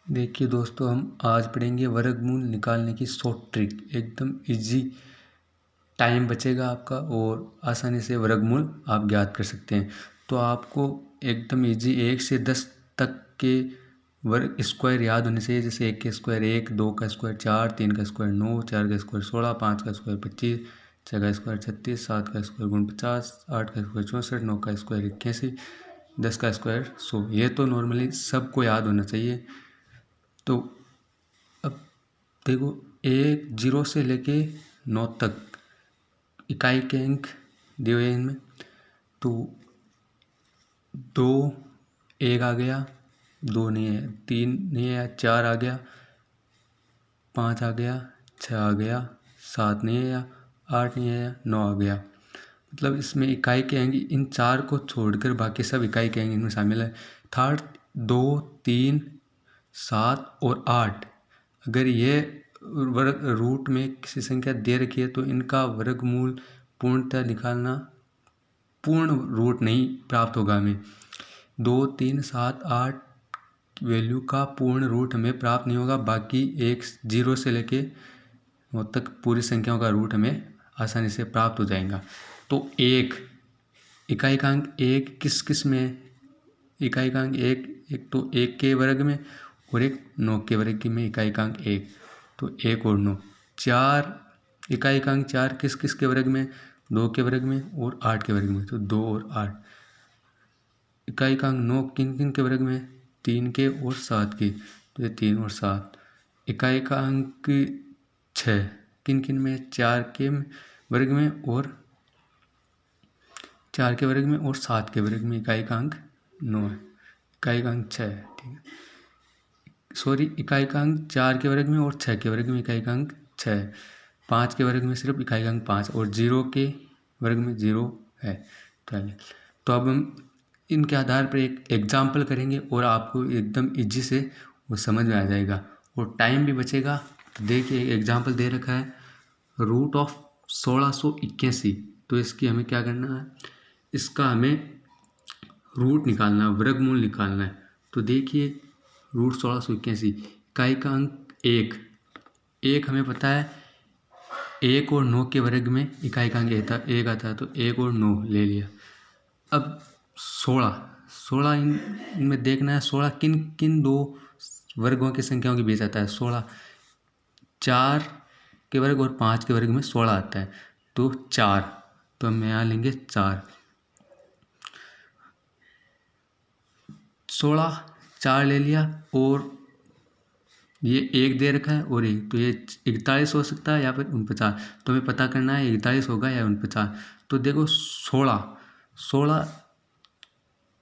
देखिए दोस्तों, हम आज पढ़ेंगे वर्गमूल निकालने की शॉर्ट ट्रिक। एकदम इजी, टाइम बचेगा आपका और आसानी से वर्गमूल आप ज्ञात कर सकते हैं। तो आपको एकदम इजी 1 से 10 तक के वर्ग स्क्वायर याद होने चाहिए। जैसे 1 का स्क्वायर 1, 2 का स्क्वायर 4, 3 का स्क्वायर 9, 4 का स्क्वायर 16, 5 का स्क्वायर 25, 6 का स्क्वायर 36, 7 का स्क्वायर 49, 8 का स्क्वायर 64, 9 का स्क्वायर 81, 10 का स्क्वायर 100। ये तो नॉर्मली सबको याद होना चाहिए। तो अब देखो, 1 0 से लेके 9 तक इकाई के अंक दिए हुए हैं इनमें। तो 2 1 आ गया, 2 नहीं है, 3 नहीं है, 4 आ गया, 5 आ गया, 6 आ गया, 7 नहीं है, 8 नहीं है, 9 आ गया। मतलब इसमें इकाई के अंक इन 4 को छोड़कर बाकी सब इकाई के अंक इनमें शामिल है। थर्ड 2 3 7 और 8, अगर ये वर्ग रूट में किसी संख्या दे रखी है तो इनका वर्गमूल पूर्णतः निकालना, पूर्ण रूट नहीं प्राप्त होगा हमें। 2 3 7 8 वैल्यू का पूर्ण रूट हमें प्राप्त नहीं होगा। बाकी 1 0 से लेके 9 तक पूरी संख्याओं का रूट हमें आसानी से प्राप्त हो जाएगा। तो एक इकाई का अंक 1 किस किस में है? इकाई का अंक 1 तो 1 के वर्ग में और एक 9 के वर्ग में इकाई का अंक 1, तो 1 और 9। 4 इकाई का अंक 4 किस किस के वर्ग में? 2 के वर्ग में और 8 के वर्ग में, तो 2 और 8। इकाई का अंक 9 किन किन के वर्ग में? 3 के और 7 के, तो ये 3 और 7। इकाई का अंक 6 किन किन में? 4 के वर्ग में और 4 के वर्ग में और 7 के वर्ग में। इकाई का अंक 9 है, इकाई का अंक 6 है, ठीक है। सॉरी, इकाई का अंक 4 के वर्ग में और 6 के वर्ग में, इकाई का अंक 6 है। 5 के वर्ग में सिर्फ इकाई का अंक 5 और 0 के वर्ग में 0 है। तो अब हम इनके आधार पर एक एग्जाम्पल करेंगे और आपको एकदम इजी से वो समझ में आ जाएगा और टाइम भी बचेगा। तो देखिए, एक एग्जाम्पल दे रखा है, रूट ऑफ 1681। तो इसकी हमें क्या करना है? इसका हमें रूट निकालना है, वर्गमूल निकालना है। तो देखिए, रूट 1681, इकाई का अंक 1 हमें पता है। 1 और 9 के वर्ग में इकाई का अंक 1 आता है, तो 1 और 9 ले लिया। अब 16 इनमें देखना है, 16 किन किन दो वर्गों की संख्याओं के बीच आता है। 16 4 के वर्ग और 5 के वर्ग में 16 आता है, तो 4, तो हम यहाँ लेंगे 4। 16 4 ले लिया और ये 1 दे रखा है और 1, तो ये 41 हो सकता है या फिर 49। तो हमें पता करना है 41 होगा या 49। तो देखो, 16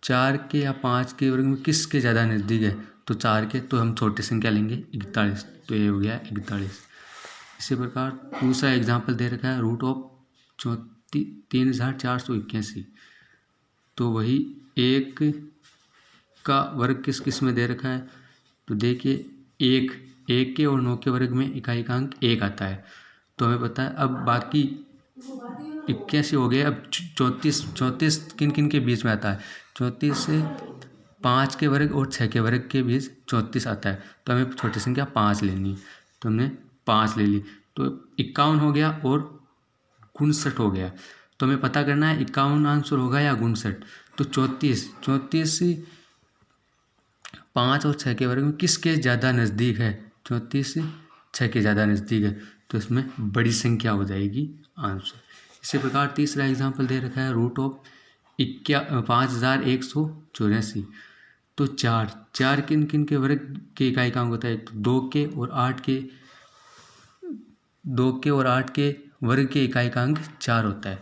4 के या 5 के वर्ग में किसके ज़्यादा नज़दीक है? तो 4 के, तो हम छोटी संख्या लेंगे 41, तो ये हो गया 41। इसी प्रकार दूसरा एग्जाम्पल दे रखा है, रूट ऑफ 3481। तो वही 1 का वर्ग किस किस में दे रखा है? तो देखिए, 1 के और 9 के वर्ग में इकाई का अंक 1 आता है, तो हमें पता है। अब बाकी 81 हो गए। अब 34 किन किन के बीच में आता है? 34 से 5 के वर्ग और 6 के वर्ग के बीच 34 आता है, तो हमें छोटी संख्या 5 लेनी है, तो हमने 5 ले ली। तो 51 हो गया और 59 हो गया। तो हमें पता करना है 51 आंसर होगा या 59। तो 34 से 5 और 6 के वर्ग में किसके ज़्यादा नज़दीक है? 34 से 6 के ज़्यादा नज़दीक है, तो इसमें बड़ी संख्या हो जाएगी आंसर। इसी प्रकार तीसरा एग्जाम्पल दे रखा है, रूट ऑफ 5184। तो 4 किन किन के वर्ग के इकाई का अंक होता है? तो 2 के और 8 के वर्ग के इकाई का अंक 4 होता है।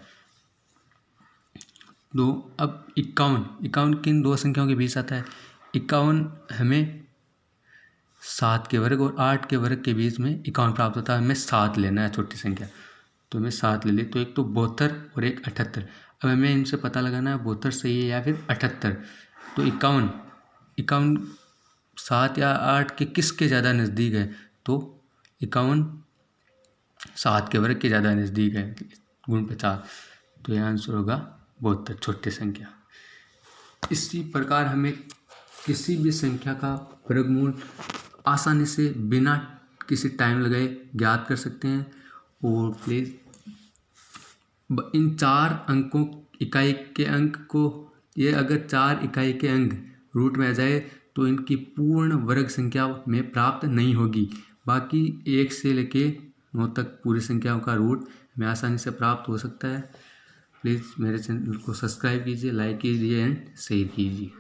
अब 51 किन दो संख्याओं के बीच आता है? 51 हमें 7 के वर्ग और 8 के वर्ग के बीच में 51 प्राप्त होता है। हमें 7 लेना है, छोटी संख्या, तो हमें 7 ले ली। तो एक तो 72 और एक 78। अब हमें इनसे पता लगाना है 72 सही है या फिर 78। तो 51 7 या 8 के किसके ज़्यादा नज़दीक है? तो 51 7 के वर्ग के ज़्यादा नज़दीक है, गुण 50, तो यह आंसर होगा 72, छोटी संख्या। इसी प्रकार हमें किसी भी संख्या का वर्गमूल आसानी से बिना किसी टाइम लगाए ज्ञात कर सकते हैं। और प्लीज़ इन 4 अंकों इकाई के अंक को, ये अगर 4 इकाई के अंक रूट में आ जाए तो इनकी पूर्ण वर्ग संख्या में प्राप्त नहीं होगी। बाकी 1 से लेके 9 तक पूरी संख्याओं का रूट में आसानी से प्राप्त हो सकता है। प्लीज़ मेरे चैनल को सब्सक्राइब कीजिए, लाइक कीजिए एंड शेयर कीजिए।